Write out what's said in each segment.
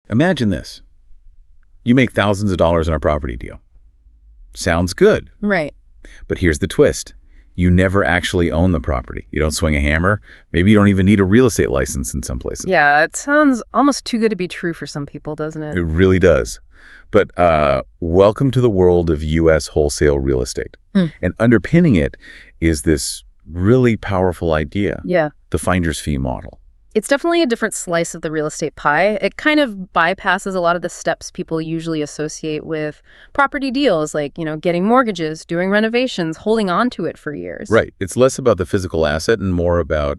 Imagine this. You make thousands of dollars on a property deal. Sounds good. Right. But here's the twist. You never actually own the property. You don't swing a hammer. Maybe you don't even need a real estate license in some places. Yeah, it sounds almost too good to be true for some people, doesn't it? It really does. But welcome to the world of U.S. wholesale real estate. And underpinning it is this really powerful idea. Yeah. The finder's fee model. It's definitely a different slice of the real estate pie. It kind of bypasses a lot of the steps people usually associate with property deals, like, getting mortgages, doing renovations, holding on to it for years. Right. It's less about the physical asset and more about,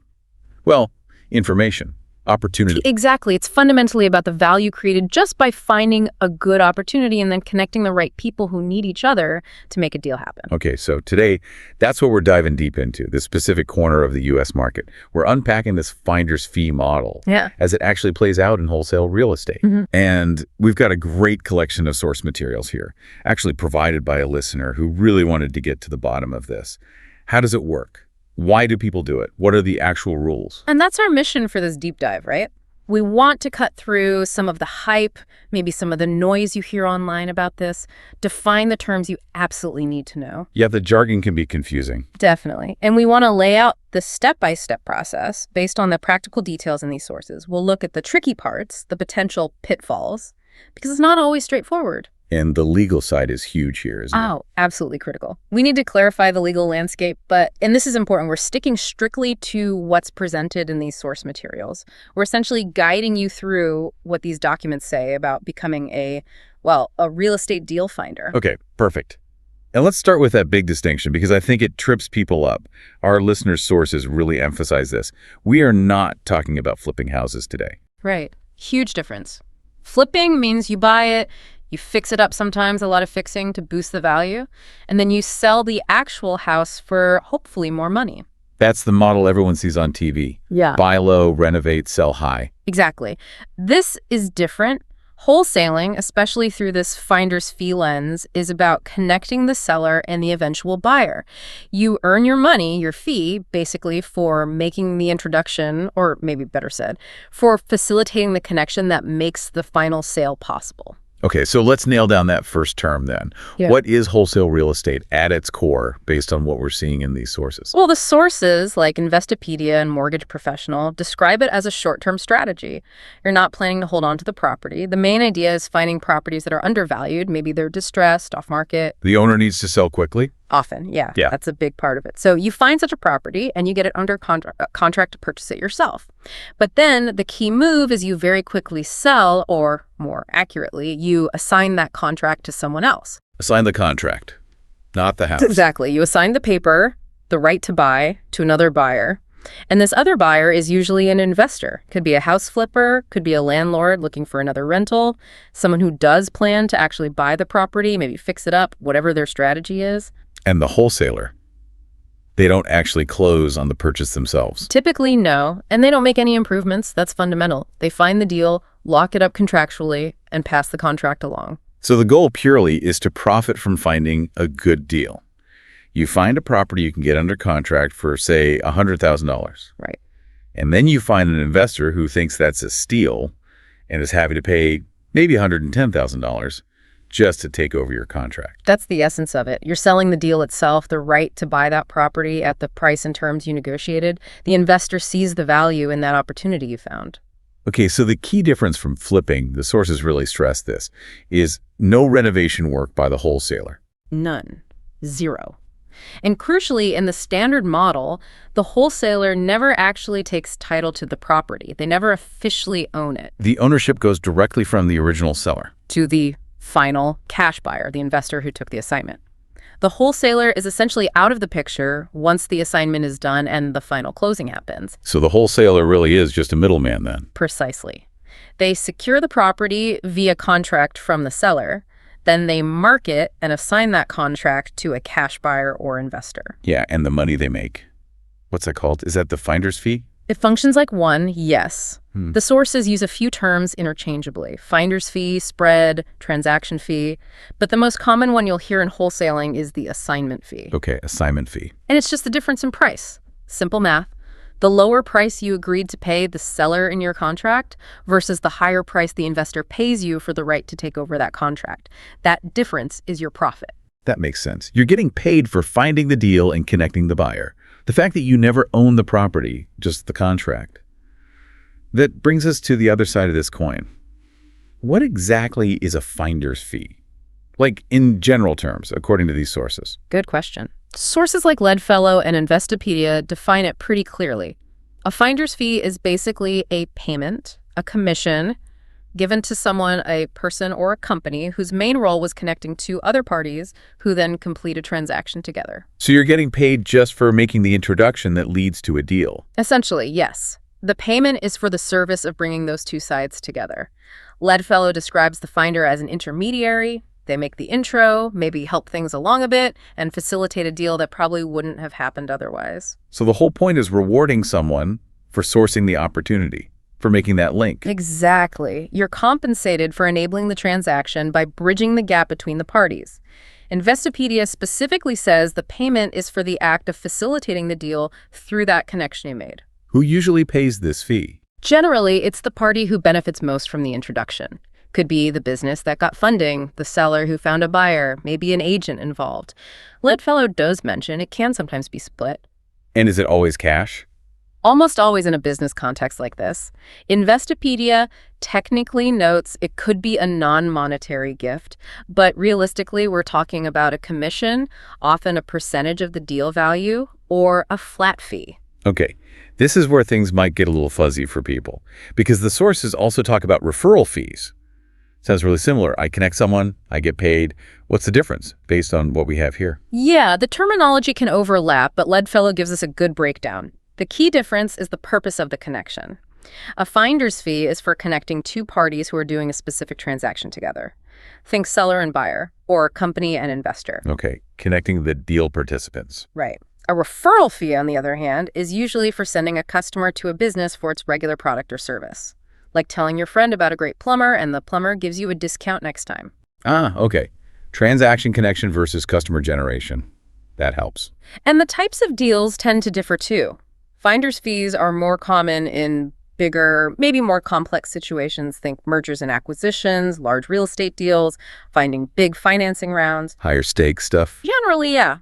well, information, opportunity. Exactly. It's fundamentally about the value created just by finding a good opportunity and then connecting the right people who need each other to make a deal happen. Okay, so today, that's what we're diving deep into, this specific corner of the U.S. market. We're unpacking this finder's fee model as it actually plays out in wholesale real estate. And we've got a great collection of source materials here, actually provided by a listener who really wanted to get to the bottom of this. How does it work? Why do people do it? What are the actual rules? And that's our mission for this deep dive, right? We want to cut through some of the hype, maybe some of the noise you hear online about this, define the terms you absolutely need to know. Yeah, the jargon can be confusing. Definitely. And we want to lay out the step-by-step process based on the practical details in these sources. We'll look at the tricky parts, the potential pitfalls, because it's not always straightforward. And the legal side is huge here, isn't it? Oh, absolutely critical. We need to clarify the legal landscape, and this is important, we're sticking strictly to what's presented in these source materials. We're essentially guiding you through what these documents say about becoming a real estate deal finder. Okay, perfect. And let's start with that big distinction because I think it trips people up. Our listeners' sources really emphasize this. We are not talking about flipping houses today. Right. Huge difference. Flipping means you buy it, you fix it up sometimes, a lot of fixing to boost the value, and then you sell the actual house for hopefully more money. That's the model everyone sees on TV. Yeah. Buy low, renovate, sell high. Exactly. This is different. Wholesaling, especially through this finder's fee lens, is about connecting the seller and the eventual buyer. You earn your money, your fee, basically for making the introduction, or maybe better said, for facilitating the connection that makes the final sale possible. Okay, so let's nail down that first term then. Yeah. What is wholesale real estate at its core based on what we're seeing in these sources? Well, the sources like Investopedia and Mortgage Professional describe it as a short-term strategy. You're not planning to hold on to the property. The main idea is finding properties that are undervalued. Maybe they're distressed, off-market. The owner needs to sell quickly? Often, yeah. That's a big part of it. So you find such a property and you get it under contract to purchase it yourself. But then the key move is you very quickly sell, or more accurately, you assign that contract to someone else. Assign the contract, not the house. Exactly. You assign the paper, the right to buy, to another buyer. And this other buyer is usually an investor. Could be a house flipper, could be a landlord looking for another rental, someone who does plan to actually buy the property, maybe fix it up, whatever their strategy is. And the wholesaler, they don't actually close on the purchase themselves. Typically, no. And they don't make any improvements. That's fundamental. They find the deal, lock it up contractually, and pass the contract along. So the goal purely is to profit from finding a good deal. You find a property you can get under contract for, say, $100,000. Right. And then you find an investor who thinks that's a steal and is happy to pay maybe $110,000 just to take over your contract. That's the essence of it. You're selling the deal itself, the right to buy that property at the price and terms you negotiated. The investor sees the value in that opportunity you found. Okay, so the key difference from flipping, the sources really stress this, is no renovation work by the wholesaler. None. Zero. And crucially, in the standard model, the wholesaler never actually takes title to the property. They never officially own it. The ownership goes directly from the original seller to the final cash buyer, the investor who took the assignment. The wholesaler is essentially out of the picture once the assignment is done and the final closing happens. So the wholesaler really is just a middleman then? Precisely. They secure the property via contract from the seller. Then they market and assign that contract to a cash buyer or investor. Yeah, and the money they make. What's that called? Is that the finder's fee? It functions like one, yes. The sources use a few terms interchangeably: finder's fee, spread, transaction fee. But the most common one you'll hear in wholesaling is the assignment fee. Okay, assignment fee. And it's just the difference in price. Simple math. The lower price you agreed to pay the seller in your contract versus the higher price the investor pays you for the right to take over that contract. That difference is your profit. That makes sense. You're getting paid for finding the deal and connecting the buyer. The fact that you never own the property, just the contract. That brings us to the other side of this coin. What exactly is a finder's fee? Like in general terms, according to these sources. Good question. Sources like Leadfellow and Investopedia define it pretty clearly. A finder's fee is basically a payment, a commission, given to someone, a person or a company, whose main role was connecting two other parties who then complete a transaction together. So you're getting paid just for making the introduction that leads to a deal? Essentially, yes. The payment is for the service of bringing those two sides together. Leadfellow describes the finder as an intermediary. They make the intro, maybe help things along a bit, and facilitate a deal that probably wouldn't have happened otherwise. So the whole point is rewarding someone for sourcing the opportunity, for making that link. Exactly. You're compensated for enabling the transaction by bridging the gap between the parties. Investopedia specifically says the payment is for the act of facilitating the deal through that connection you made. Who usually pays this fee? Generally, it's the party who benefits most from the introduction. Could be the business that got funding, the seller who found a buyer, maybe an agent involved. Leadfellow does mention it can sometimes be split. And is it always cash? Almost always in a business context like this. Investopedia technically notes it could be a non-monetary gift, but realistically we're talking about a commission, often a percentage of the deal value, or a flat fee. Okay, this is where things might get a little fuzzy for people, because the sources also talk about referral fees. Sounds really similar. I connect someone, I get paid. What's the difference based on what we have here? Yeah, the terminology can overlap, but Leadfellow gives us a good breakdown. The key difference is the purpose of the connection. A finder's fee is for connecting two parties who are doing a specific transaction together. Think seller and buyer, or company and investor. Okay, connecting the deal participants. Right. A referral fee, on the other hand, is usually for sending a customer to a business for its regular product or service. Like telling your friend about a great plumber, and the plumber gives you a discount next time. Ah, okay. Transaction connection versus customer generation. That helps. And the types of deals tend to differ too. Finder's fees are more common in bigger, maybe more complex situations. Think mergers and acquisitions, large real estate deals, finding big financing rounds. Higher stake stuff? Generally, yeah.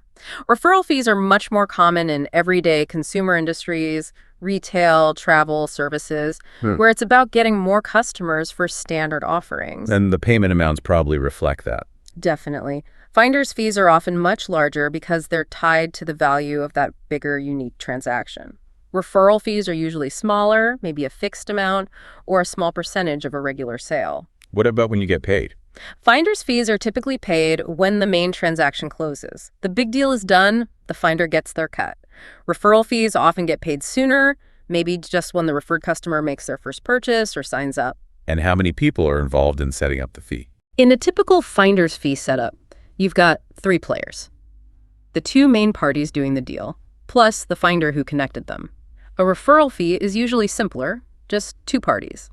Referral fees are much more common in everyday consumer industries, retail, travel, services, where it's about getting more customers for standard offerings. And the payment amounts probably reflect that. Definitely. Finder's fees are often much larger because they're tied to the value of that bigger, unique transaction. Referral fees are usually smaller, maybe a fixed amount, or a small percentage of a regular sale. What about when you get paid? Finder's fees are typically paid when the main transaction closes. The big deal is done, the finder gets their cut. Referral fees often get paid sooner, maybe just when the referred customer makes their first purchase or signs up. And how many people are involved in setting up the fee? In a typical finder's fee setup, you've got 3 players. The 2 main parties doing the deal, plus the finder who connected them. A referral fee is usually simpler, just 2 parties.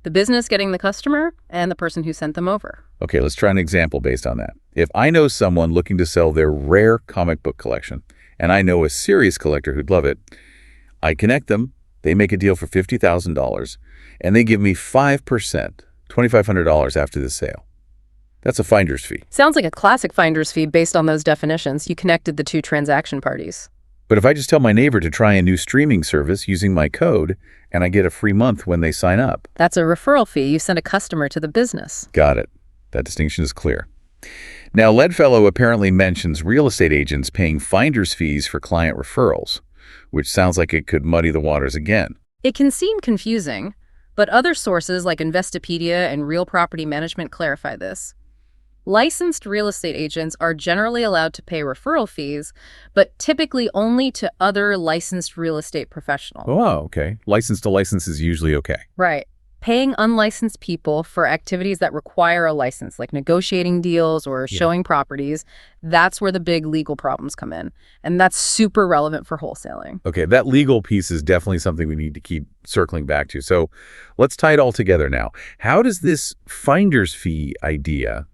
The business getting the customer and the person who sent them over. Okay, let's try an example based on that. If I know someone looking to sell their rare comic book collection, and I know a serious collector who'd love it, I connect them, they make a deal for $50,000, and they give me 5%, $2,500 after the sale. That's a finder's fee. Sounds like a classic finder's fee based on those definitions. You connected the 2 transaction parties. But if I just tell my neighbor to try a new streaming service using my code, and I get a free month when they sign up. That's a referral fee. You send a customer to the business. Got it. That distinction is clear. Now, Leadfellow apparently mentions real estate agents paying finder's fees for client referrals, which sounds like it could muddy the waters again. It can seem confusing, but other sources like Investopedia and Real Property Management clarify this. Licensed real estate agents are generally allowed to pay referral fees, but typically only to other licensed real estate professionals. Oh, okay. License to license is usually okay. Right. Paying unlicensed people for activities that require a license, like negotiating deals or showing properties, that's where the big legal problems come in. And that's super relevant for wholesaling. Okay, that legal piece is definitely something we need to keep circling back to. So let's tie it all together now. How does this finder's fee idea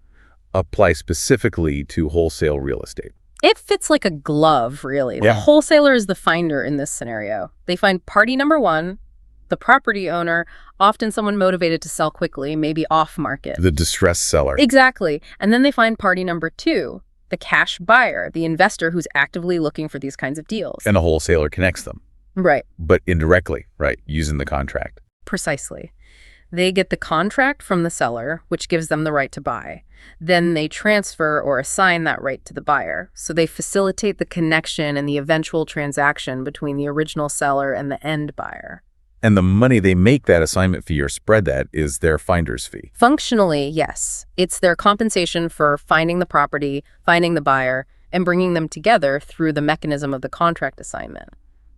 apply specifically to wholesale real estate? It fits like a glove, really. Yeah. The wholesaler is the finder in this scenario. They find party number one, the property owner, often someone motivated to sell quickly, maybe off market. The distressed seller. Exactly. And then they find party number two, the cash buyer, the investor who's actively looking for these kinds of deals. And a wholesaler connects them. Right. But indirectly, right, using the contract. Precisely. They get the contract from the seller, which gives them the right to buy. Then they transfer or assign that right to the buyer. So they facilitate the connection and the eventual transaction between the original seller and the end buyer. And the money they make that assignment fee or spread that is their finder's fee. Functionally, yes. It's their compensation for finding the property, finding the buyer, and bringing them together through the mechanism of the contract assignment.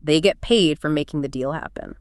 They get paid for making the deal happen.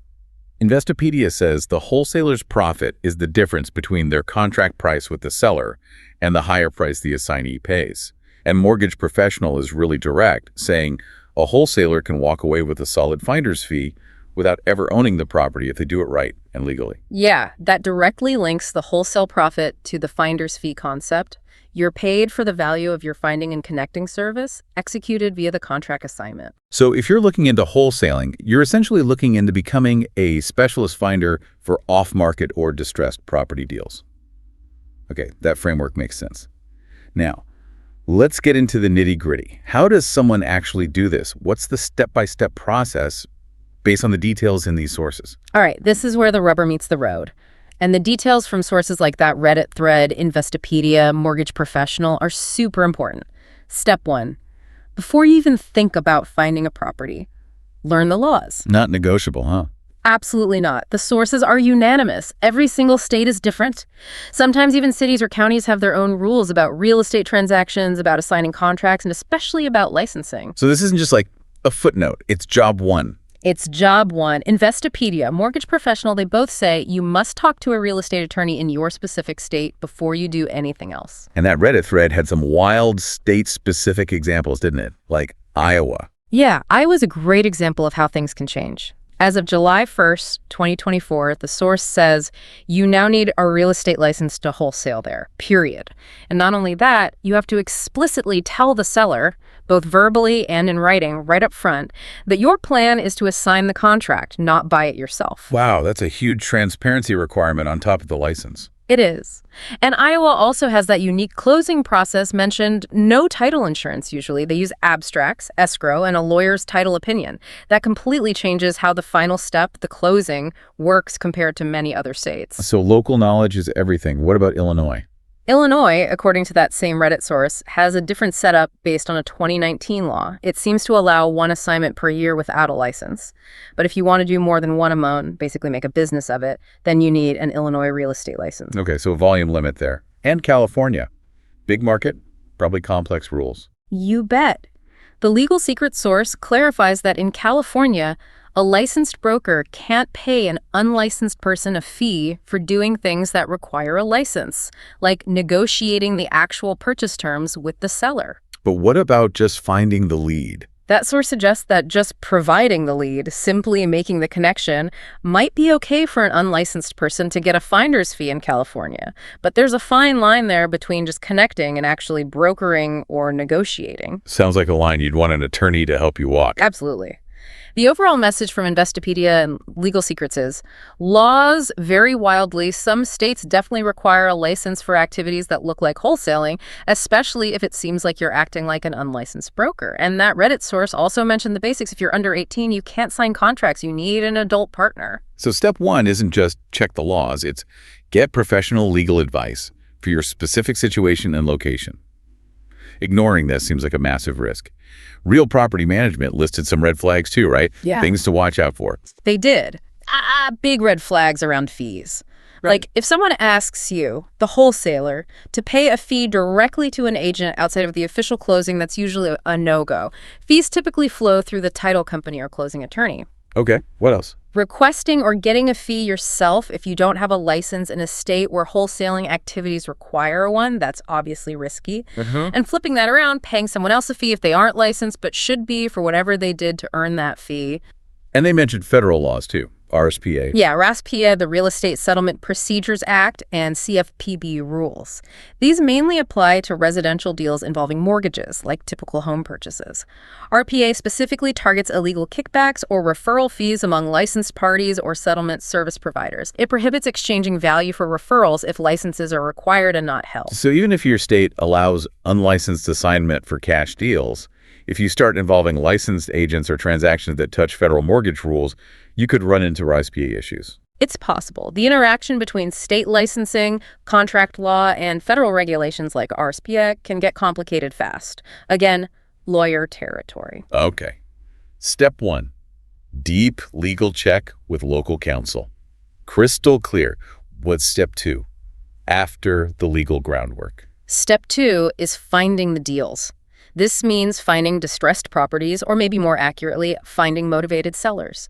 Investopedia says the wholesaler's profit is the difference between their contract price with the seller and the higher price the assignee pays. And Mortgage Professional is really direct, saying a wholesaler can walk away with a solid finder's fee without ever owning the property if they do it right and legally. Yeah, that directly links the wholesale profit to the finder's fee concept. You're paid for the value of your finding and connecting service executed via the contract assignment. So if you're looking into wholesaling, you're essentially looking into becoming a specialist finder for off-market or distressed property deals. Okay, that framework makes sense. Now, let's get into the nitty-gritty. How does someone actually do this? What's the step-by-step process based on the details in these sources? All right, this is where the rubber meets the road. And the details from sources like that Reddit thread, Investopedia, Mortgage Professional are super important. Step one, before you even think about finding a property, learn the laws. Not negotiable, huh? Absolutely not. The sources are unanimous. Every single state is different. Sometimes even cities or counties have their own rules about real estate transactions, about assigning contracts, and especially about licensing. So this isn't just like a footnote. It's job one. It's job one. Investopedia, Mortgage Professional, they both say you must talk to a real estate attorney in your specific state before you do anything else. And that Reddit thread had some wild state-specific examples, didn't it? Like Iowa. Yeah, Iowa's a great example of how things can change. As of July 1st, 2024, the source says you now need a real estate license to wholesale there, period. And not only that, you have to explicitly tell the seller, both verbally and in writing, right up front, that your plan is to assign the contract, not buy it yourself. Wow, that's a huge transparency requirement on top of the license. It is. And Iowa also has that unique closing process mentioned, no title insurance usually. They use abstracts, escrow, and a lawyer's title opinion. That completely changes how the final step, the closing, works compared to many other states. So local knowledge is everything. What about Illinois? Illinois, according to that same Reddit source, has a different setup based on a 2019 law. It seems to allow one assignment per year without a license. But if you want to do more than one amount, basically make a business of it, then you need an Illinois real estate license. Okay, so volume limit there. And California. Big market, probably complex rules. You bet. The legal secret source clarifies that in California, a licensed broker can't pay an unlicensed person a fee for doing things that require a license, like negotiating the actual purchase terms with the seller. But what about just finding the lead? That source suggests that just providing the lead, simply making the connection, might be okay for an unlicensed person to get a finder's fee in California. But there's a fine line there between just connecting and actually brokering or negotiating. Sounds like a line you'd want an attorney to help you walk. Absolutely. The overall message from Investopedia and Legal Secrets is, laws vary wildly. Some states definitely require a license for activities that look like wholesaling, especially if it seems like you're acting like an unlicensed broker. And that Reddit source also mentioned the basics. If you're under 18, you can't sign contracts. You need an adult partner. So step one isn't just check the laws. It's get professional legal advice for your specific situation and location. Ignoring this seems like a massive risk. Real Property Management listed some red flags too, right? Yeah. Things to watch out for. They did. Big red flags around fees. Right. Like, if someone asks you, the wholesaler, to pay a fee directly to an agent outside of the official closing, that's usually a no-go. Fees typically flow through the title company or closing attorney. Okay, what else? Requesting or getting a fee yourself if you don't have a license in a state where wholesaling activities require one, that's obviously risky. And flipping that around, paying someone else a fee if they aren't licensed but should be for whatever they did to earn that fee. And they mentioned federal laws too. RSPA. Yeah, RSPA, the Real Estate Settlement Procedures Act, and CFPB rules. These mainly apply to residential deals involving mortgages, like typical home purchases. RPA specifically targets illegal kickbacks or referral fees among licensed parties or settlement service providers. It prohibits exchanging value for referrals if licenses are required and not held. So even if your state allows unlicensed assignment for cash deals, if you start involving licensed agents or transactions that touch federal mortgage rules, you could run into RSPA issues. It's possible. The interaction between state licensing, contract law, and federal regulations like RSPA can get complicated fast. Again, lawyer territory. Okay. Step 1, deep legal check with local counsel. Crystal clear. What's step 2? After the legal groundwork. Step 2 is finding the deals. This means finding distressed properties, or maybe more accurately, finding motivated sellers.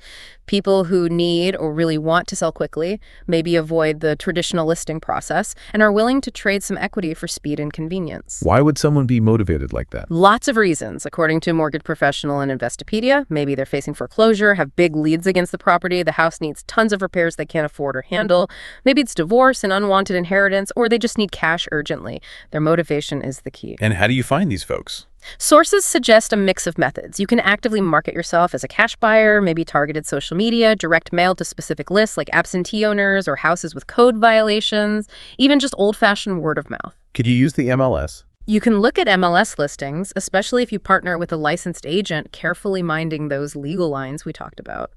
People who need or really want to sell quickly, maybe avoid the traditional listing process, and are willing to trade some equity for speed and convenience. Why would someone be motivated like that? Lots of reasons. According to Mortgage Professional and Investopedia, maybe they're facing foreclosure, have big liens against the property, the house needs tons of repairs they can't afford or handle. Maybe it's divorce, an unwanted inheritance, or they just need cash urgently. Their motivation is the key. And how do you find these folks? Sources suggest a mix of methods. You can actively market yourself as a cash buyer, maybe targeted social media, direct mail to specific lists like absentee owners or houses with code violations, even just old-fashioned word of mouth. Could you use the MLS? You can look at MLS listings, especially if you partner with a licensed agent, carefully minding those legal lines we talked about.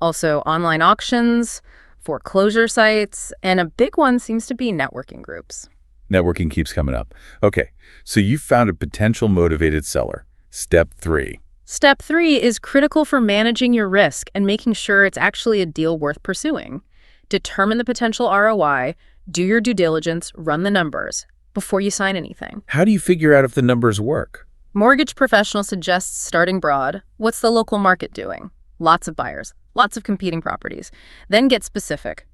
Also, online auctions, foreclosure sites, and a big one seems to be networking groups. Networking keeps coming up. Okay, so you found a potential motivated seller. Step 3. Step 3 is critical for managing your risk and making sure it's actually a deal worth pursuing. Determine the potential ROI, do your due diligence, run the numbers before you sign anything. How do you figure out if the numbers work? Mortgage Professional suggests starting broad. What's the local market doing? Lots of buyers, lots of competing properties. Then get specific.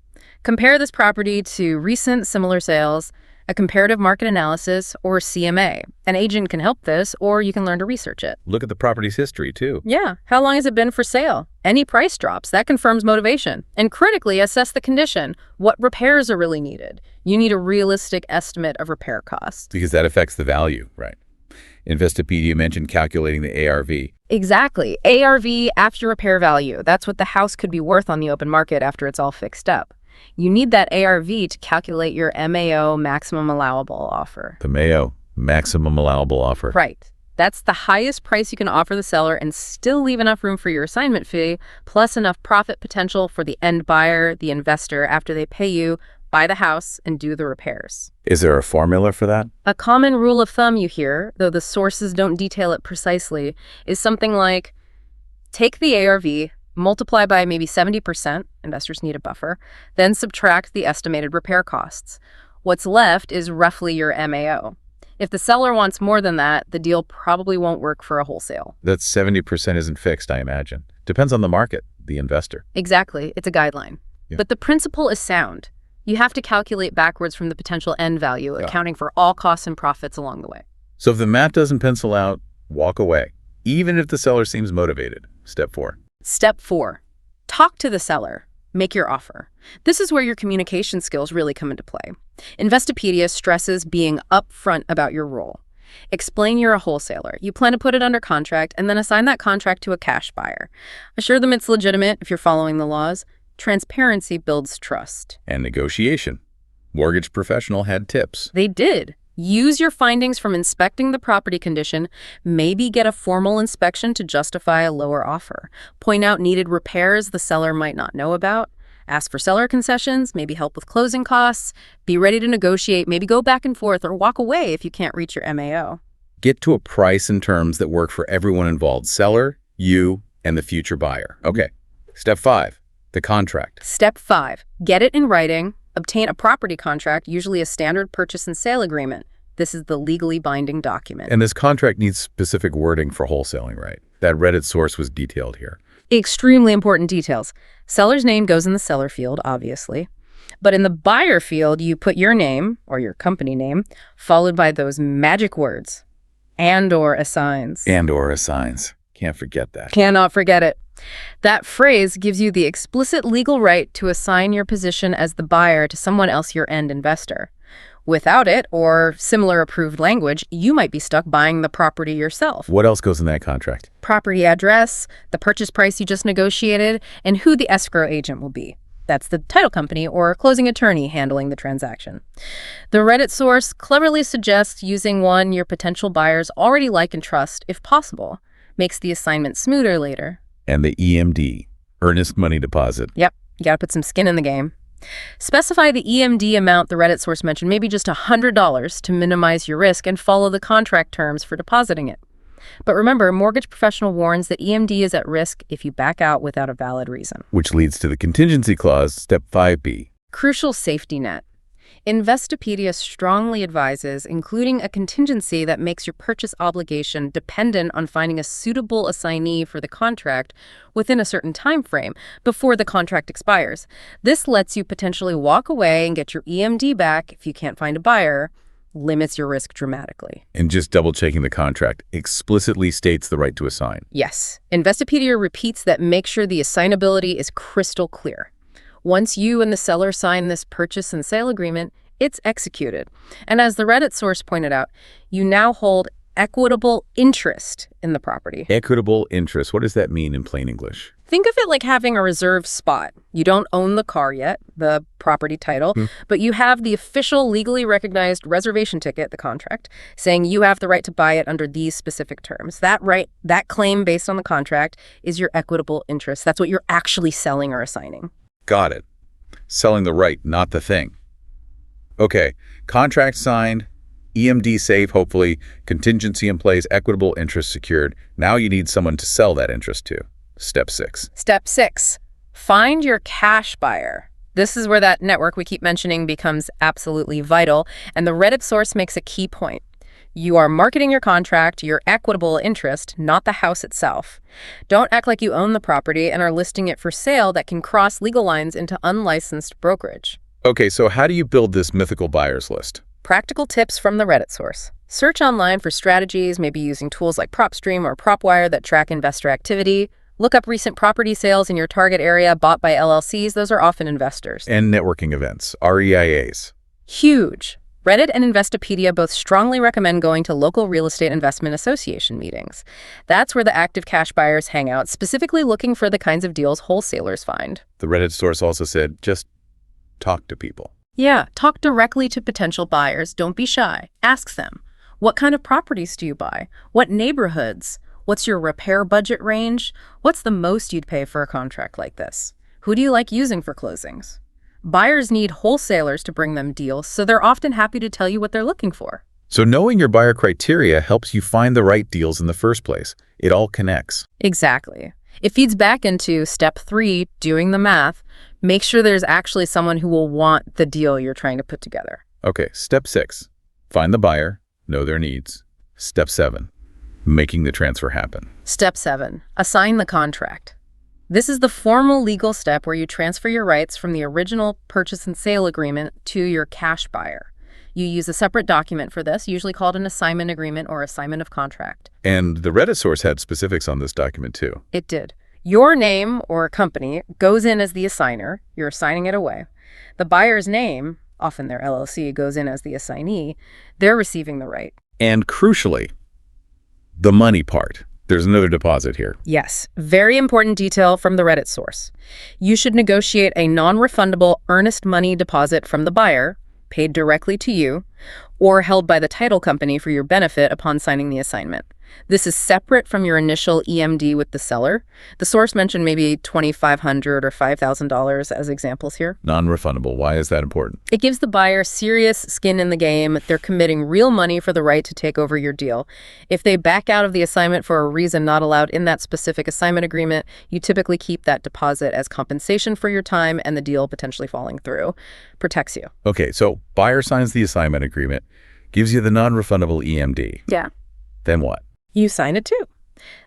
Compare this property to recent similar sales, a comparative market analysis, or CMA. An agent can help this, or you can learn to research it. Look at the property's history, too. Yeah. How long has it been for sale? Any price drops, that confirms motivation. And critically, assess the condition. What repairs are really needed? You need a realistic estimate of repair costs. Because that affects the value, right? Investopedia mentioned calculating the ARV. Exactly. ARV, after repair value. That's what the house could be worth on the open market after it's all fixed up. You need that ARV to calculate your MAO, maximum allowable offer. The MAO, maximum allowable offer. Right. That's the highest price you can offer the seller and still leave enough room for your assignment fee, plus enough profit potential for the end buyer, the investor, after they pay you, buy the house, and do the repairs. Is there a formula for that? A common rule of thumb you hear, though the sources don't detail it precisely, is something like, take the ARV, multiply by maybe 70%, investors need a buffer, then subtract the estimated repair costs. What's left is roughly your MAO. If the seller wants more than that, the deal probably won't work for a wholesale. That 70% isn't fixed, I imagine. Depends on the market, the investor. Exactly. It's a guideline. Yeah. But the principle is sound. You have to calculate backwards from the potential end value, accounting for all costs and profits along the way. So if the math doesn't pencil out, walk away, even if the seller seems motivated. Step 4. Step 4, talk to the seller. Make your offer. This is where your communication skills really come into play. Investopedia stresses being upfront about your role. Explain you're a wholesaler. You plan to put it under contract and then assign that contract to a cash buyer. Assure them it's legitimate if you're following the laws. Transparency builds trust. And negotiation. Mortgage Professional had tips. They did. Use your findings from inspecting the property condition, maybe get a formal inspection to justify a lower offer. Point out needed repairs the seller might not know about. Ask for seller concessions, maybe help with closing costs. Be ready to negotiate, maybe go back and forth or walk away if you can't reach your MAO. Get to a price and terms that work for everyone involved, seller, you, and the future buyer. Okay. Step 5, the contract. Step 5, get it in writing. Obtain a property contract, usually a standard purchase and sale agreement. This is the legally binding document. And this contract needs specific wording for wholesaling, right? That Reddit source was detailed here. Extremely important details. Seller's name goes in the seller field, obviously. But in the buyer field, you put your name, or your company name, followed by those magic words, and/or assigns. And/or assigns. Can't forget that. Cannot forget it. That phrase gives you the explicit legal right to assign your position as the buyer to someone else, your end investor. Without it, or similar approved language, you might be stuck buying the property yourself. What else goes in that contract? Property address, the purchase price you just negotiated, and who the escrow agent will be. That's the title company or closing attorney handling the transaction. The Reddit source cleverly suggests using one your potential buyers already like and trust, if possible. Makes the assignment smoother later. And the EMD, earnest money deposit. Yep, you gotta put some skin in the game. Specify the EMD amount the Reddit source mentioned, maybe just $100 to minimize your risk, and follow the contract terms for depositing it. But remember, Mortgage Professional warns that EMD is at risk if you back out without a valid reason. Which leads to the contingency clause, step 5B. Crucial safety net. Investopedia strongly advises including a contingency that makes your purchase obligation dependent on finding a suitable assignee for the contract within a certain time frame before the contract expires. This lets you potentially walk away and get your EMD back if you can't find a buyer, limits your risk dramatically. And just double-checking the contract explicitly states the right to assign. Yes. Investopedia repeats that make sure the assignability is crystal clear. Once you and the seller sign this purchase and sale agreement, it's executed. And as the Reddit source pointed out, you now hold equitable interest in the property. Equitable interest. What does that mean in plain English? Think of it like having a reserved spot. You don't own the car yet, the property title, but you have the official legally recognized reservation ticket, the contract, saying you have the right to buy it under these specific terms. That right, that claim based on the contract is your equitable interest. That's what you're actually selling or assigning. Got it. Selling the right, not the thing. Okay, contract signed, EMD safe, hopefully, contingency in place, equitable interest secured. Now you need someone to sell that interest to. Step 6. Step 6, find your cash buyer. This is where that network we keep mentioning becomes absolutely vital, and the Reddit source makes a key point. You are marketing your contract, your equitable interest, not the house itself. Don't act like you own the property and are listing it for sale that can cross legal lines into unlicensed brokerage. Okay, so how do you build this mythical buyers list? Practical tips from the Reddit source. Search online for strategies, maybe using tools like PropStream or PropWire that track investor activity. Look up recent property sales in your target area bought by LLCs. Those are often investors. And networking events, REIAs. Huge. Reddit and Investopedia both strongly recommend going to local real estate investment association meetings. That's where the active cash buyers hang out, specifically looking for the kinds of deals wholesalers find. The Reddit source also said, just talk to people. Yeah, talk directly to potential buyers. Don't be shy. Ask them, what kind of properties do you buy? What neighborhoods? What's your repair budget range? What's the most you'd pay for a contract like this? Who do you like using for closings? Buyers need wholesalers to bring them deals, so they're often happy to tell you what they're looking for. So knowing your buyer criteria helps you find the right deals in the first place. It all connects. Exactly. It feeds back into step 3, doing the math. Make sure there's actually someone who will want the deal you're trying to put together. Okay, step 6, find the buyer, know their needs. Step 7, making the transfer happen. Step 7, assign the contract. This is the formal legal step where you transfer your rights from the original purchase and sale agreement to your cash buyer. You use a separate document for this, usually called an assignment agreement or assignment of contract. And the Reddit source had specifics on this document too. It did. Your name or company goes in as the assigner. You're assigning it away. The buyer's name, often their LLC, goes in as the assignee. They're receiving the right. And crucially, the money part. There's another deposit here. Yes, very important detail from the Reddit source. You should negotiate a non-refundable earnest money deposit from the buyer, paid directly to you, or held by the title company for your benefit upon signing the assignment. This is separate from your initial EMD with the seller. The source mentioned maybe $2,500 or $5,000 as examples here. Non-refundable. Why is that important? It gives the buyer serious skin in the game. They're committing real money for the right to take over your deal. If they back out of the assignment for a reason not allowed in that specific assignment agreement, you typically keep that deposit as compensation for your time and the deal potentially falling through. Protects you. Okay, so buyer signs the assignment agreement, gives you the non-refundable EMD. Yeah. Then what? You sign it too.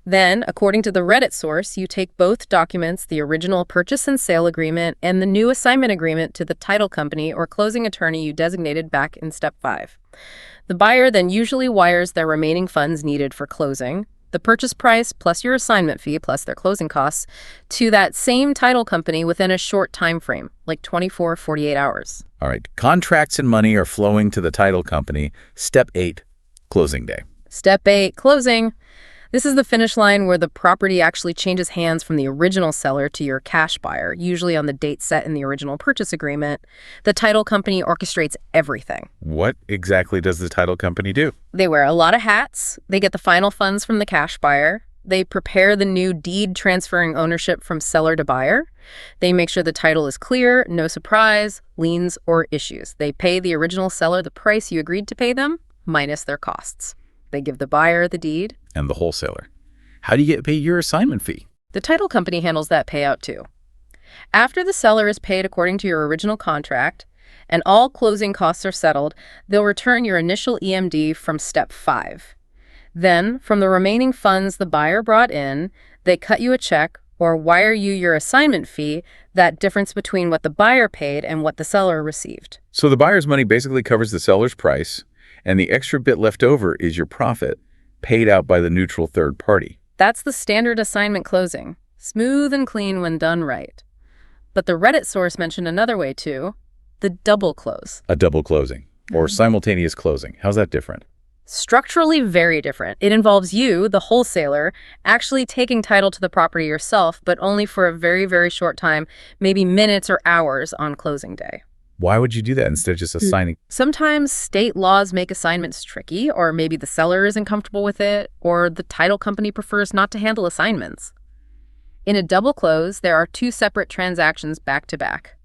Then, according to the Reddit source, you take both documents, the original purchase and sale agreement and the new assignment agreement, to the title company or closing attorney you designated back in step 5. The buyer then usually wires their remaining funds needed for closing, the purchase price plus your assignment fee plus their closing costs, to that same title company within a short time frame, like 24, 48 hours. All right. Contracts and money are flowing to the title company. Step 8, closing day. Step 8, closing. This is the finish line where the property actually changes hands from the original seller to your cash buyer, usually on the date set in the original purchase agreement. The title company orchestrates everything. What exactly does the title company do? They wear a lot of hats. They get the final funds from the cash buyer. They prepare the new deed transferring ownership from seller to buyer. They make sure the title is clear, no surprise, liens, or issues. They pay the original seller the price you agreed to pay them, minus their costs. They give the buyer the deed. And the wholesaler. How do you get paid your assignment fee? The title company handles that payout too. After the seller is paid according to your original contract and all closing costs are settled, they'll return your initial EMD from step 5. Then, from the remaining funds the buyer brought in, they cut you a check or wire you your assignment fee, that difference between what the buyer paid and what the seller received. So the buyer's money basically covers the seller's price, and the extra bit left over is your profit, paid out by the neutral third party. That's the standard assignment closing. Smooth and clean when done right. But the Reddit source mentioned another way too, the double close. A double closing, or simultaneous closing. How's that different? Structurally very different. It involves you, the wholesaler, actually taking title to the property yourself, but only for a very, very short time, maybe minutes or hours on closing day. Why would you do that instead of just assigning? Sometimes state laws make assignments tricky, or maybe the seller isn't comfortable with it, or the title company prefers not to handle assignments. In a double close, there are 2 separate transactions back to back.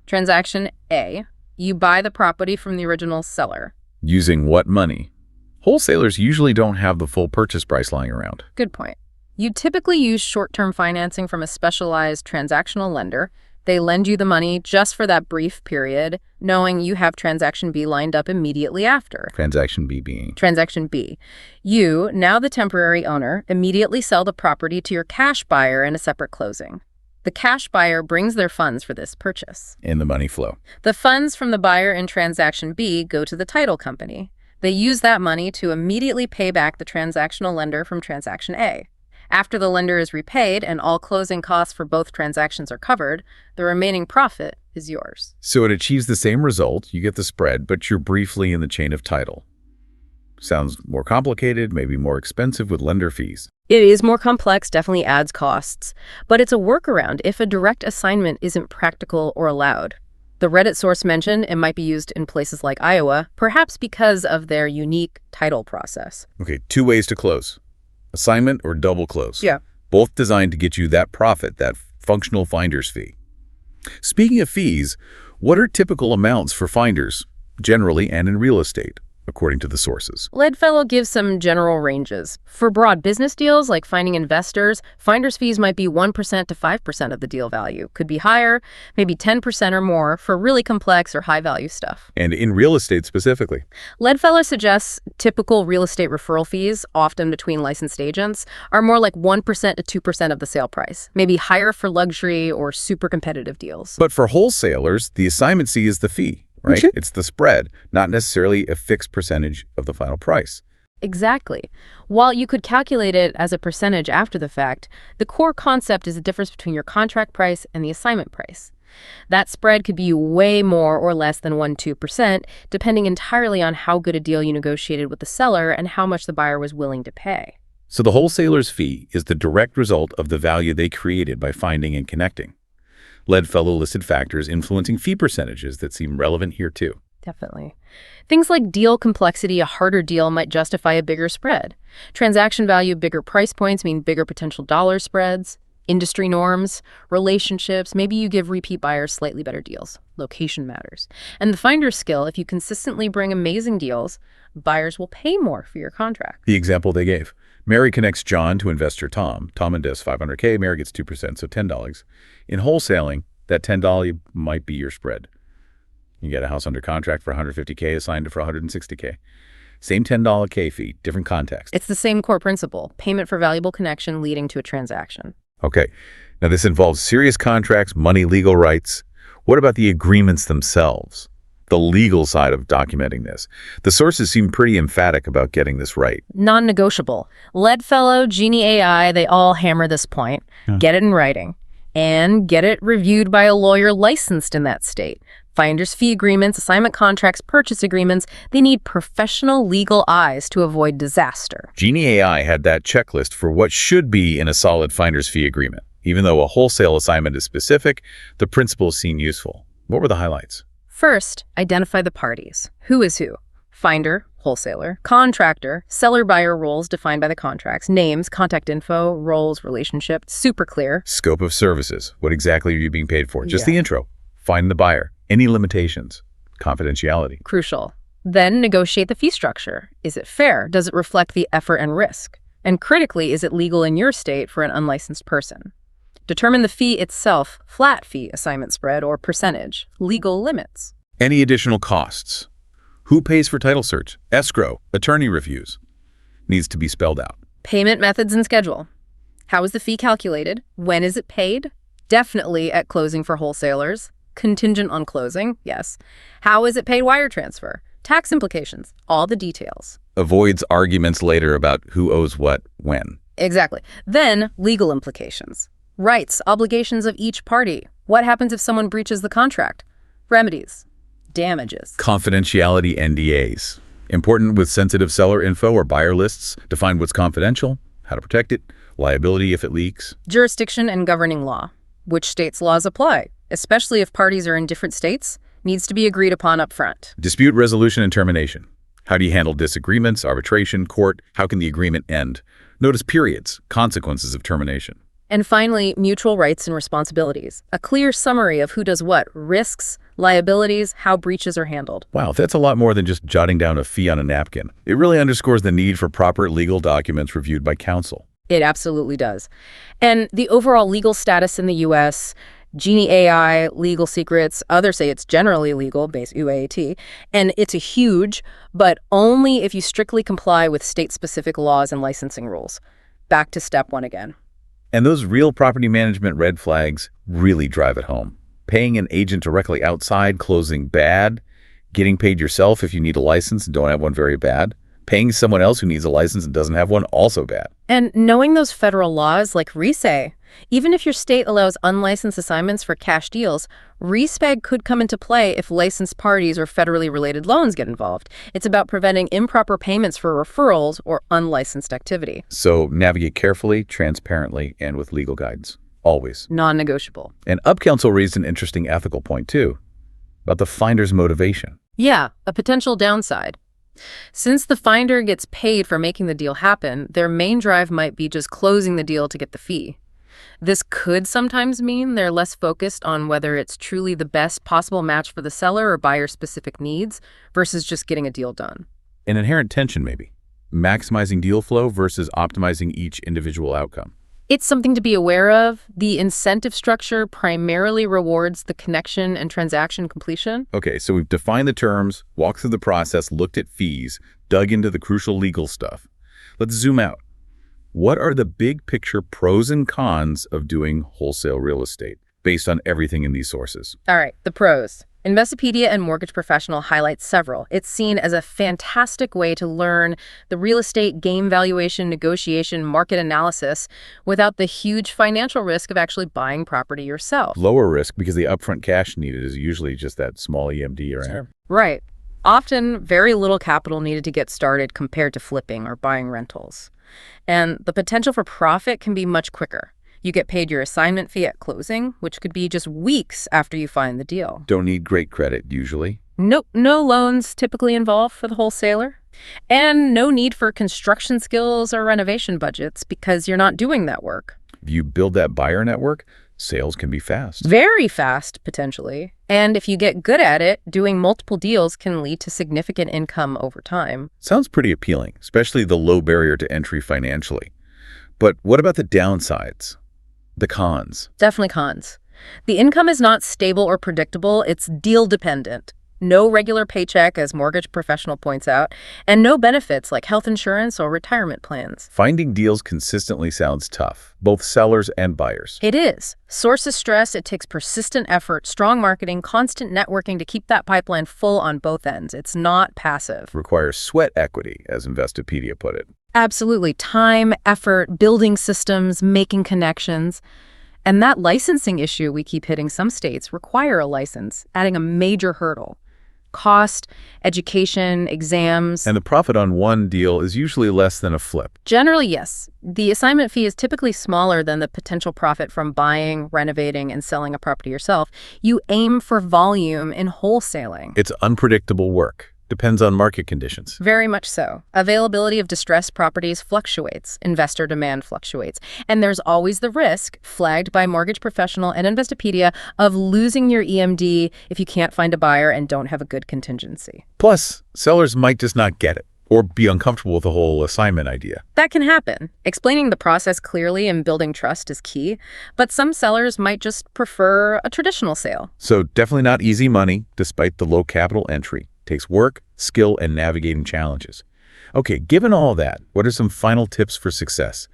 Transaction A, you buy the property from the original seller. Using what money? Wholesalers usually don't have the full purchase price lying around. Good point. You typically use short-term financing from a specialized transactional lender. They lend you the money just for that brief period, knowing you have Transaction B lined up immediately after. Transaction B being? Transaction B. You, now the temporary owner, immediately sell the property to your cash buyer in a separate closing. The cash buyer brings their funds for this purchase. In the money flow. The funds from the buyer in Transaction B go to the title company. They use that money to immediately pay back the transactional lender from Transaction A. After the lender is repaid and all closing costs for both transactions are covered, the remaining profit is yours. So it achieves the same result, you get the spread, but you're briefly in the chain of title. Sounds more complicated, maybe more expensive with lender fees. It is more complex, definitely adds costs, but it's a workaround if a direct assignment isn't practical or allowed. The Reddit source mentioned it might be used in places like Iowa, perhaps because of their unique title process. Okay, 2 ways to close. Assignment or double close. Yeah. Both designed to get you that profit, that functional finder's fee. Speaking of fees, what are typical amounts for finders, generally and in real estate, according to the sources? Ledfellow gives some general ranges. For broad business deals like finding investors, finder's fees might be 1% to 5% of the deal value. Could be higher, maybe 10% or more for really complex or high-value stuff. And in real estate specifically? Ledfellow suggests typical real estate referral fees, often between licensed agents, are more like 1% to 2% of the sale price, maybe higher for luxury or super competitive deals. But for wholesalers, the assignment fee is the fee. Right? It's the spread, not necessarily a fixed percentage of the final price. Exactly. While you could calculate it as a percentage after the fact, the core concept is the difference between your contract price and the assignment price. That spread could be way more or less than 1–2%, depending entirely on how good a deal you negotiated with the seller and how much the buyer was willing to pay. So the wholesaler's fee is the direct result of the value they created by finding and connecting. Ledfellow listed factors influencing fee percentages that seem relevant here too. Definitely. Things like deal complexity, a harder deal might justify a bigger spread. Transaction value, bigger price points mean bigger potential dollar spreads. Industry norms, relationships, maybe you give repeat buyers slightly better deals. Location matters. And the finder's skill, if you consistently bring amazing deals, buyers will pay more for your contract. The example they gave. Mary connects John to investor Tom. Tom invests $500K, Mary gets 2%, so $10. In wholesaling, that $10 might be your spread. You get a house under contract for $150K, assigned it for $160K. Same $10 K fee, different context. It's the same core principle, payment for valuable connection leading to a transaction. Okay, now this involves serious contracts, money, legal rights. What about the agreements themselves? the legal side of documenting this. The sources seem pretty emphatic about getting this right. Non-negotiable. Leadfellow, Genie AI, they all hammer this point. Yeah. Get it in writing. And get it reviewed by a lawyer licensed in that state. Finder's fee agreements, assignment contracts, purchase agreements, they need professional legal eyes to avoid disaster. Genie AI had that checklist for what should be in a solid finder's fee agreement. Even though a wholesale assignment is specific, the principles seem useful. What were the highlights? First, identify the parties. Who is who? Finder, wholesaler, contractor, seller-buyer roles defined by the contracts, names, contact info, roles, relationship, super clear. Scope of services. What exactly are you being paid for? Just the intro. Find the buyer. Any limitations? Confidentiality. Crucial. Then negotiate the fee structure. Is it fair? Does it reflect the effort and risk? And critically, is it legal in your state for an unlicensed person? Determine the fee itself, flat fee, assignment spread, or percentage. Legal limits. Any additional costs? Who pays for title search, escrow, attorney reviews? Needs to be spelled out. Payment methods and schedule. How is the fee calculated? When is it paid? Definitely at closing for wholesalers. Contingent on closing, yes. How is it paid wire transfer? Tax implications, all the details. Avoids arguments later about who owes what, when. Exactly. Then, legal implications. Rights, obligations of each party. What happens if someone breaches the contract? Remedies. Damages. Confidentiality NDAs. Important with sensitive seller info or buyer lists. Define what's confidential, how to protect it, liability if it leaks. Jurisdiction and governing law. Which states' laws apply, especially if parties are in different states, needs to be agreed upon up front. Dispute resolution and termination. How do you handle disagreements, arbitration, court? How can the agreement end? Notice periods, consequences of termination. And finally, mutual rights and responsibilities. A clear summary of who does what, risks, liabilities, how breaches are handled. Wow, that's a lot more than just jotting down a fee on a napkin. It really underscores the need for proper legal documents reviewed by counsel. It absolutely does. And the overall legal status in the U.S., Genie AI, legal secrets, others say it's generally legal, base UAT, and it's a huge, but only if you strictly comply with state-specific laws and licensing rules. Back to step one again. And those real property management red flags really drive it home. Paying an agent directly outside, closing bad, getting paid yourself if you need a license and don't have one, very bad. Paying someone else who needs a license and doesn't have one, also bad. And knowing those federal laws like RESA, even if your state allows unlicensed assignments for cash deals, RESPAG could come into play if licensed parties or federally related loans get involved. It's about preventing improper payments for referrals or unlicensed activity. So navigate carefully, transparently, and with legal guidance. Always. Non-negotiable. And UpCounsel raised an interesting ethical point, too, about the finder's motivation. Yeah, a potential downside. Since the finder gets paid for making the deal happen, their main drive might be just closing the deal to get the fee. This could sometimes mean they're less focused on whether it's truly the best possible match for the seller or buyer's specific needs versus just getting a deal done. An inherent tension, maybe. Maximizing deal flow versus optimizing each individual outcome. It's something to be aware of. The incentive structure primarily rewards the connection and transaction completion. Okay, so we've defined the terms, walked through the process, looked at fees, dug into the crucial legal stuff. Let's zoom out. What are the big picture pros and cons of doing wholesale real estate based on everything in these sources? All right, the pros. Investopedia and Mortgage Professional highlight several. It's seen as a fantastic way to learn the real estate game valuation, negotiation, market analysis without the huge financial risk of actually buying property yourself. Lower risk because the upfront cash needed is usually just that small EMD, right? Sure. Right. Often very little capital needed to get started compared to flipping or buying rentals. And the potential for profit can be much quicker. You get paid your assignment fee at closing, which could be just weeks after you find the deal. Don't need great credit, usually. Nope, no loans typically involved for the wholesaler. And no need for construction skills or renovation budgets because you're not doing that work. If you build that buyer network, sales can be fast. Very fast, potentially. And if you get good at it, doing multiple deals can lead to significant income over time. Sounds pretty appealing, especially the low barrier to entry financially. But what about the downsides? The cons? Definitely cons. The income is not stable or predictable. It's deal dependent. No regular paycheck, as mortgage professional points out, and no benefits like health insurance or retirement plans. Finding deals consistently sounds tough, both sellers and buyers. It is. Sources stress it takes persistent effort, strong marketing, constant networking to keep that pipeline full on both ends. It's not passive. Requires sweat equity, as Investopedia put it. Absolutely. Time, effort, building systems, making connections. And that licensing issue we keep hitting, some states require a license, adding a major hurdle. Cost, education, exams. And the profit on one deal is usually less than a flip. Generally, yes. The assignment fee is typically smaller than the potential profit from buying, renovating, and selling a property yourself. You aim for volume in wholesaling. It's unpredictable work. Depends on market conditions. Very much so. Availability of distressed properties fluctuates. Investor demand fluctuates. And there's always the risk, flagged by Mortgage Professional and Investopedia, of losing your EMD if you can't find a buyer and don't have a good contingency. Plus, sellers might just not get it or be uncomfortable with the whole assignment idea. That can happen. Explaining the process clearly and building trust is key, but some sellers might just prefer a traditional sale. So definitely not easy money, despite the low capital entry. Takes work, skill, and navigating challenges. Okay, given all that, what are some final tips for success?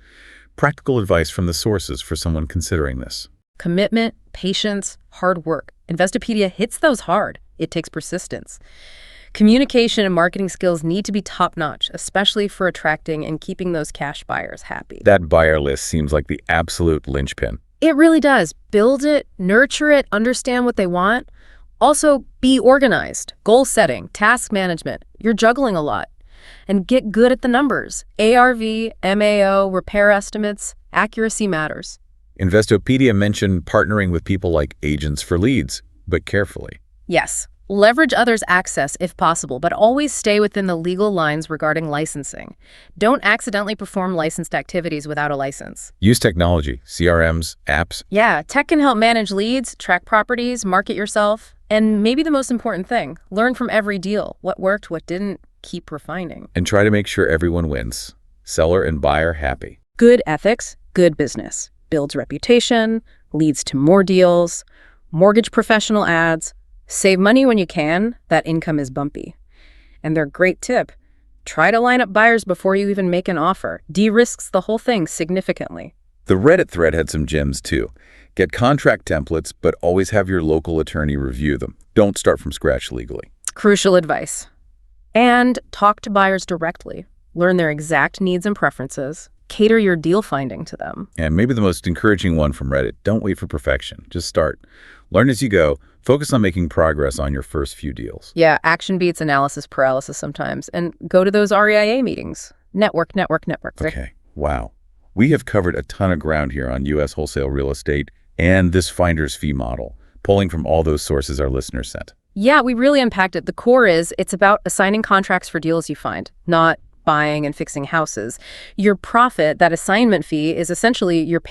Practical advice from the sources for someone considering this. Commitment, patience, hard work. Investopedia hits those hard. It takes persistence. Communication and marketing skills need to be top-notch, especially for attracting and keeping those cash buyers happy. That buyer list seems like the absolute linchpin. It really does. Build it, nurture it, understand what they want. Also, be organized, goal setting, task management. You're juggling a lot. And get good at the numbers. ARV, MAO, repair estimates, accuracy matters. Investopedia mentioned partnering with people like agents for leads, but carefully. Yes. Leverage others' access if possible, but always stay within the legal lines regarding licensing. Don't accidentally perform licensed activities without a license. Use technology, CRMs, apps. Yeah, tech can help manage leads, track properties, market yourself. And maybe the most important thing, learn from every deal. What worked, what didn't, keep refining. And try to make sure everyone wins. Seller and buyer happy. Good ethics, good business. Builds reputation, leads to more deals, mortgage professional ads. Save money when you can. That income is bumpy. And their great tip, try to line up buyers before you even make an offer. De-risks the whole thing significantly. The Reddit thread had some gems too. Get contract templates, but always have your local attorney review them. Don't start from scratch legally. Crucial advice. And talk to buyers directly. Learn their exact needs and preferences. Cater your deal finding to them. And maybe the most encouraging one from Reddit, don't wait for perfection. Just start. Learn as you go. Focus on making progress on your first few deals. Yeah, action beats analysis paralysis sometimes. And go to those REIA meetings. Network. Okay, wow. We have covered a ton of ground here on U.S. wholesale real estate and this finder's fee model, pulling from all those sources our listeners sent. Yeah, we really unpacked it. The core is it's about assigning contracts for deals you find, not buying and fixing houses. Your profit, that assignment fee, is essentially your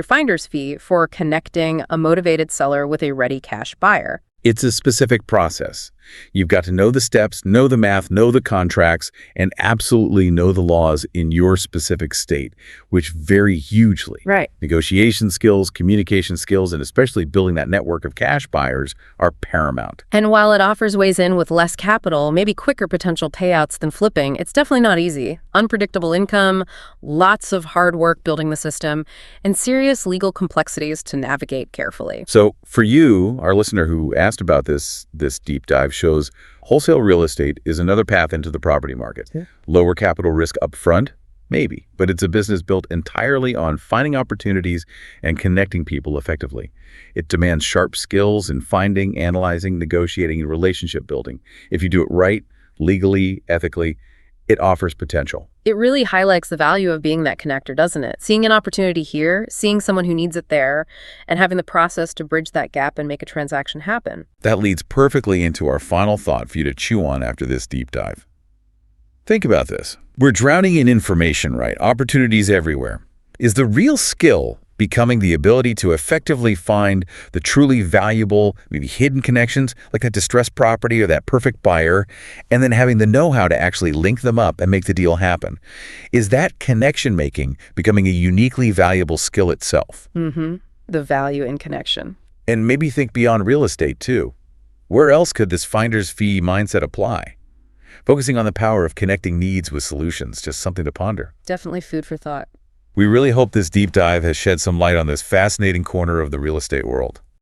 finder's fee for connecting a motivated seller with a ready cash buyer. It's a specific process. You've got to know the steps, know the math, know the contracts, and absolutely know the laws in your specific state, which vary hugely. Right. Negotiation skills, communication skills, and especially building that network of cash buyers are paramount. And while it offers ways in with less capital, maybe quicker potential payouts than flipping, it's definitely not easy. Unpredictable income, lots of hard work building the system, and serious legal complexities to navigate carefully. So for you, our listener who asked about this deep dive, shows wholesale real estate is another path into the property market. Yeah. Lower capital risk up front? Maybe, but it's a business built entirely on finding opportunities and connecting people effectively. It demands sharp skills in finding, analyzing, negotiating, and relationship building. If you do it right, legally, ethically, it offers potential. It really highlights the value of being that connector, doesn't it? Seeing an opportunity here, seeing someone who needs it there, and having the process to bridge that gap and make a transaction happen. That leads perfectly into our final thought for you to chew on after this deep dive. Think about this. We're drowning in information, right? Opportunities everywhere. Is the real skill becoming the ability to effectively find the truly valuable, maybe hidden connections, like that distressed property or that perfect buyer, and then having the know-how to actually link them up and make the deal happen? Is that connection making becoming a uniquely valuable skill itself? The value in connection. And maybe think beyond real estate too. Where else could this finder's fee mindset apply? Focusing on the power of connecting needs with solutions, just something to ponder. Definitely food for thought. We really hope this deep dive has shed some light on this fascinating corner of the real estate world.